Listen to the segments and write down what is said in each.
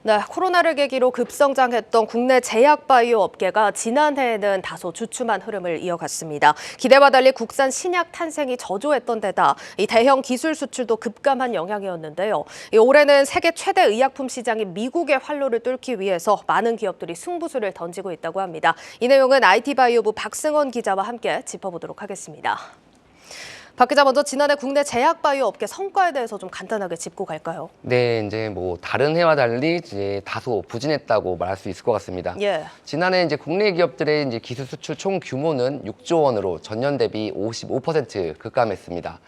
네, 코로나를 계기로 급성장했던 국내 제약바이오 업계가 지난해에는 다소 주춤한 흐름을 이어갔습니다. 기대와 달리 국산 신약 탄생이 저조했던 데다 이 대형 기술 수출도 급감한 영향이었는데요. 올해는 세계 최대 의약품 시장인 미국의 활로를 뚫기 위해서 많은 기업들이 승부수를 던지고 있다고 합니다. 이 내용은 IT바이오부 박승원 기자와 함께 짚어보도록 하겠습니다. 박 기자, 먼저 지난해 국내 제약바이오 업계 성과에 대해서 좀 간단하게 짚고 갈까요? 네, 이제 뭐 다른 해와 달리 이제 다소 부진했다고 말할 수 있을 것 같습니다. 예. 지난해 이제 국내 기업들의 이제 기술 수출 총 규모는 6조 원으로 전년 대비 55% 급감했습니다.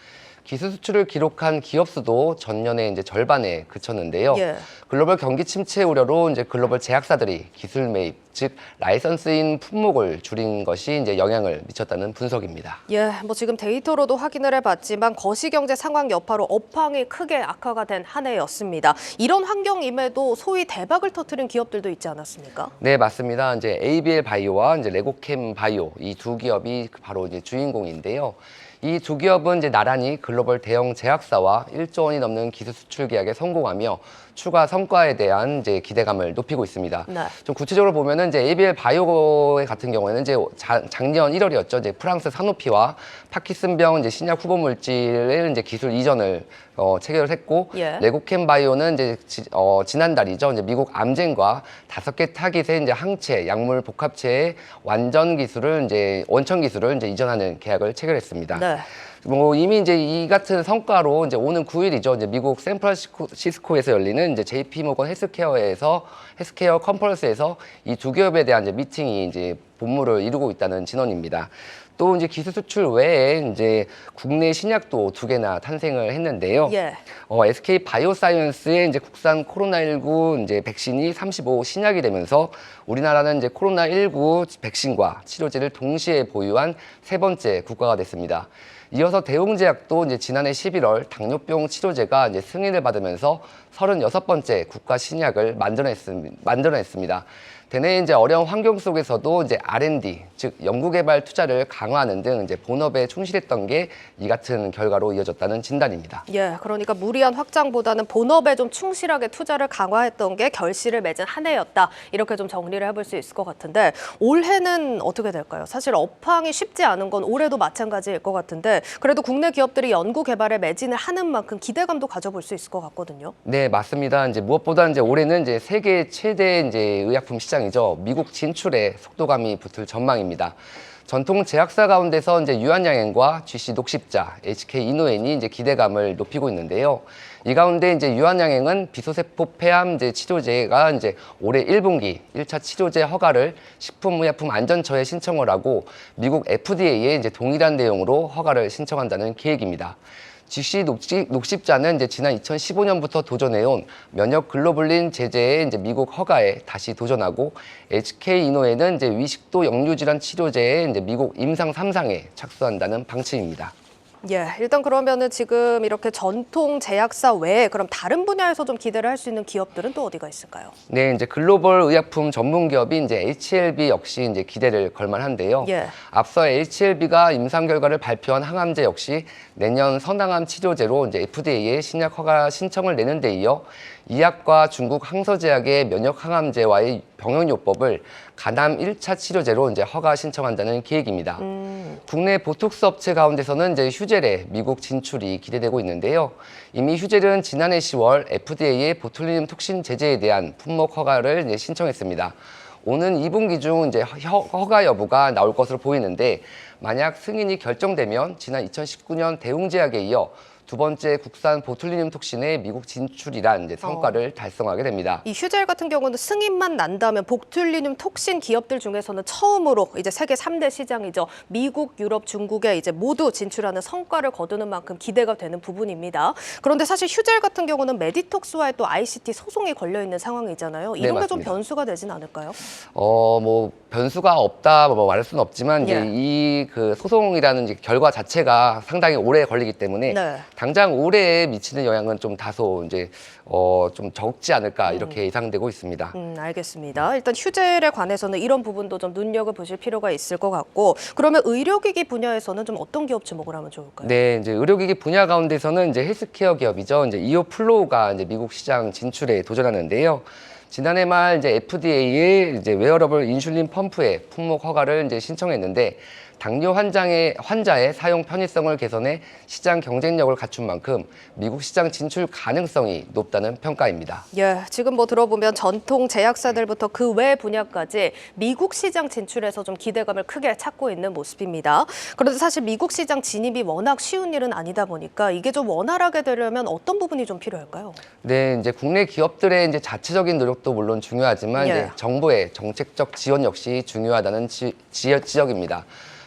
기술 수출을 기록한 기업 수도 전년의 이제 절반에 그쳤는데요. 예. 글로벌 경기 침체 우려로 이제 글로벌 제약사들이 기술 매입, 즉 라이선스인 품목을 줄인 것이 이제 영향을 미쳤다는 분석입니다. 예, 뭐 지금 데이터로도 확인을 해봤지만 거시경제 상황 여파로 업황이 크게 악화가 된 한 해였습니다. 이런 환경임에도 소위 대박을 터뜨린 기업들도 있지 않았습니까? 네, 맞습니다. 이제 ABL 바이오와 이제 레고캠 바이오 이 두 기업이 바로 이제 주인공인데요. 이 두 기업은 이제 나란히 글로벌 대형 제약사와 1조 원이 넘는 기술 수출 계약에 성공하며 추가 성과에 대한 이제 기대감을 높이고 있습니다. 네. 좀 구체적으로 보면은 이제 ABL 바이오 같은 경우에는 이제 작년 1월이었죠. 이제 프랑스 사노피와 파킨슨병 이제 신약 후보 물질의 이제 기술 이전을 체결을 했고, 예. 레고캠 바이오는 이제 지난달이죠. 이제 미국 암젠과 5개 타깃의 이제 항체, 약물 복합체의 원천 기술을 이제 이전하는 계약을 체결했습니다. 네. 뭐 이미 이제 이 같은 성과로 이제 오는 9일이죠. 이제 미국 샌프란시스코에서 열리는 이제 JP 모건 헬스케어 컨퍼런스에서 이 두 기업에 대한 이제 미팅이 이제 본물을 이루고 있다는 진언입니다. 또 이제 기술 수출 외에 이제 국내 신약도 2개나 탄생을 했는데요. 예. SK 바이오사이언스의 이제 국산 코로나19 이제 백신이 35 신약이 되면서 우리나라는 이제 코로나19 백신과 치료제를 동시에 보유한 3번째 국가가 됐습니다. 이어서 대웅제약도 이제 지난해 11월 당뇨병 치료제가 이제 승인을 받으면서 36번째 국가 신약을 만들어냈습니다. 대내 이제 어려운 환경 속에서도 이제 R&D, 즉 연구개발 투자를 강화하는 등 이제 본업에 충실했던 게 이 같은 결과로 이어졌다는 진단입니다. 예, 그러니까 무리한 확장보다는 본업에 좀 충실하게 투자를 강화했던 게 결실을 맺은 한 해였다. 이렇게 좀 정리를 해볼 수 있을 것 같은데 올해는 어떻게 될까요? 사실 업황이 쉽지 않은 건 올해도 마찬가지일 것 같은데 그래도 국내 기업들이 연구 개발에 매진을 하는 만큼 기대감도 가져볼 수 있을 것 같거든요. 네, 맞습니다. 이제 무엇보다 이제 올해는 이제 세계 최대 이제 의약품 시장이죠. 미국 진출에 속도감이 붙을 전망입니다. 전통 제약사 가운데서 이제 유한양행과 GC 녹십자, HK 이노엔이 이제 기대감을 높이고 있는데요. 이 가운데 이제 유한양행은 비소세포 폐암 이제 치료제가 이제 올해 1분기 1차 치료제 허가를 식품의약품안전처에 신청을 하고 미국 FDA에 이제 동일한 내용으로 허가를 신청한다는 계획입니다. GC 녹십자는 이제 지난 2015년부터 도전해온 면역 글로불린 제제의 이제 미국 허가에 다시 도전하고 HK 이노에는 이제 위식도 역류 질환 치료제의 이제 미국 임상 3상에 착수한다는 방침입니다. 예, 일단 그러면은 지금 이렇게 전통 제약사 외에 그럼 다른 분야에서 좀 기대를 할 수 있는 기업들은 또 어디가 있을까요? 네, 이제 글로벌 의약품 전문 기업인 이제 HLB 역시 이제 기대를 걸만한데요. 예. 앞서 HLB가 임상 결과를 발표한 항암제 역시 내년 선항암 치료제로 이제 FDA에 신약 허가 신청을 내는 데 이어 이약과 중국 항서제약의 면역 항암제와의 병용요법을 간암 1차 치료제로 이제 허가 신청한다는 계획입니다. 국내 보톡스 업체 가운데서는 이제 휴젤의 미국 진출이 기대되고 있는데요. 이미 휴젤은 지난해 10월 FDA의 보툴리눔 톡신 제제에 대한 품목 허가를 이제 신청했습니다. 오는 2분기 중 이제 허가 여부가 나올 것으로 보이는데 만약 승인이 결정되면 지난 2019년 대웅제약에 이어 2번째 국산 보툴리눔 톡신의 미국 진출이란 이제 성과를 달성하게 됩니다. 이 휴젤 같은 경우는 승인만 난다면 보툴리눔 톡신 기업들 중에서는 처음으로 이제 세계 3대 시장이죠. 미국, 유럽, 중국에 이제 모두 진출하는 성과를 거두는 만큼 기대가 되는 부분입니다. 그런데 사실 휴젤 같은 경우는 메디톡스와의 또 ICT 소송이 걸려 있는 상황이잖아요. 이런 네, 게 좀 맞습니다. 변수가 되진 않을까요? 뭐 변수가 없다 뭐 말할 수는 없지만 이제 예. 이 그 소송이라는 이제 결과 자체가 상당히 오래 걸리기 때문에 네. 당장 올해에 미치는 영향은 좀 다소 이제 좀 적지 않을까 이렇게 예상되고 있습니다. 알겠습니다. 일단 휴젤에 관해서는 이런 부분도 좀 눈여겨보실 필요가 있을 것 같고 그러면 의료기기 분야에서는 좀 어떤 기업 주목을 하면 좋을까요? 네, 이제 의료기기 분야 가운데서는 이제 헬스케어 기업이죠. 이제 이오플로우가 이제 미국 시장 진출에 도전하는데요. 지난해 말 이제 FDA에 이제 웨어러블 인슐린 펌프의 품목 허가를 이제 신청했는데 당뇨 환자의 사용 편의성을 개선해 시장 경쟁력을 갖춘 만큼 미국 시장 진출 가능성이 높다는 평가입니다. 예, 지금 뭐 들어보면 전통 제약사들부터 그 외 분야까지 미국 시장 진출에서 좀 기대감을 크게 찾고 있는 모습입니다. 그런데 사실 미국 시장 진입이 워낙 쉬운 일은 아니다 보니까 이게 좀 원활하게 되려면 어떤 부분이 좀 필요할까요? 네, 이제 국내 기업들의 이제 자체적인 노력도 물론 중요하지만 예. 이제 정부의 정책적 지원 역시 중요하다는 지적입니다.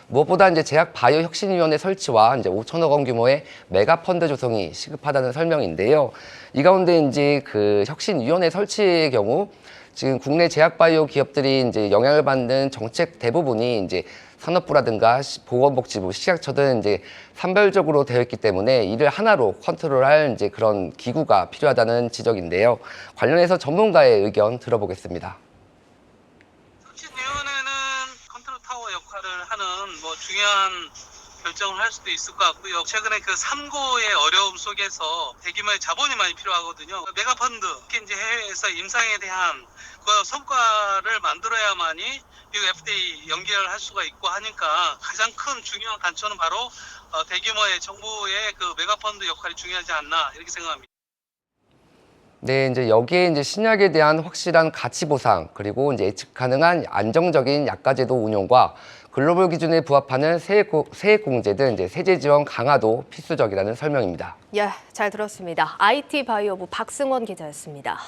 무엇보다 이제 제약 바이오 혁신위원회 설치와 이제 5천억 원 규모의 메가 펀드 조성이 시급하다는 설명인데요. 이 가운데 이제 그 혁신위원회 설치의 경우 지금 국내 제약 바이오 기업들이 이제 영향을 받는 정책 대부분이 이제 산업부라든가 보건복지부, 식약처 등 이제 산별적으로 되어 있기 때문에 이를 하나로 컨트롤할 이제 그런 기구가 필요하다는 지적인데요. 관련해서 전문가의 의견 들어보겠습니다. 혁신위원회는 컨트롤 타워 역할을 하는 뭐 중요한 결정을 할 수도 있을 것 같고요. 최근에 그 3고의 어려움 속에서 대규모의 자본이 많이 필요하거든요. 메가펀드, 특히 이제 해외에서 임상에 대한 그 성과를 만들어야만이 미국 FDA 연결할 수가 있고 하니까 가장 큰 중요한 단초는 바로 대규모의 정부의 그 메가펀드 역할이 중요하지 않나 이렇게 생각합니다. 네, 이제 여기에 이제 신약에 대한 확실한 가치 보상, 그리고 이제 예측 가능한 안정적인 약가제도 운용과 글로벌 기준에 부합하는 세액 공제 등 이제 세제 지원 강화도 필수적이라는 설명입니다. 예, 잘 들었습니다. IT 바이오부 박승원 기자였습니다.